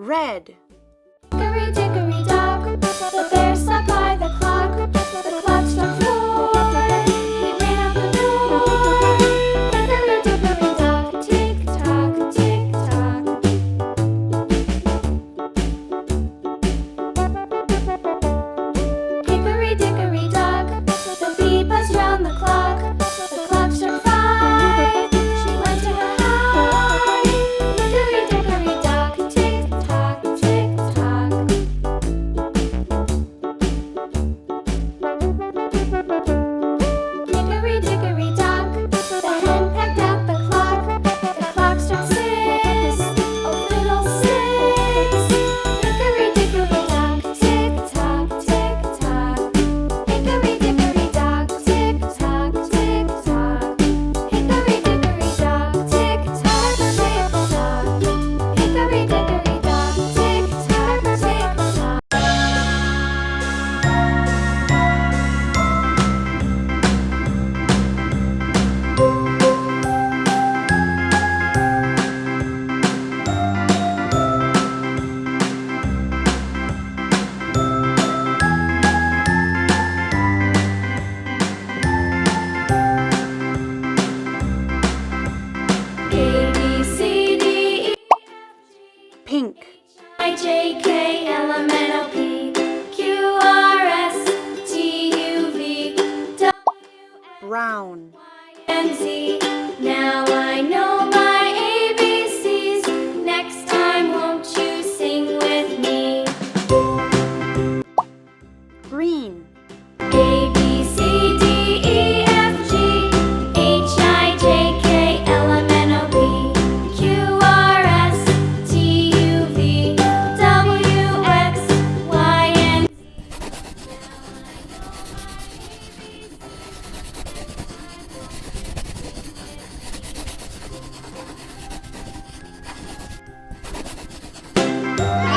Red. Hickory dickory dock, the bear sat by the clock. The clock struck 4. He ran out the door. Hickory dickory dock, tick tock, tick tock. Hickory dickory dock, the bee buzzed round the clock. The clock struck 5. She went to her hive. Hickory dickory dock, tick tock, tick tock. Hickory dickory dock, the hen pecked at the clock. The clock struck 6. Oh, fiddle 6. Hickory dickory dock, tick tock, tick tock. Hickory dickory dock, tick tock, tick tock. Hickory dickory dock, tick tock, tick tock. Hickory dickory dock, tick tock, tick tock. A, B, C, D, E, Pink. I, J, K, L, M, N, O, P, Q, R, S, T, U, V, W, Brown. Y, and Z. Now I know my ABCs. Next time, won't you sing with me? Green. A, B, C, D, E, F, G, H, I, J, K, L, M, N, O, P, Q, R, S, T, U, V, W, X, Y, and Z. Now I know my ABCs.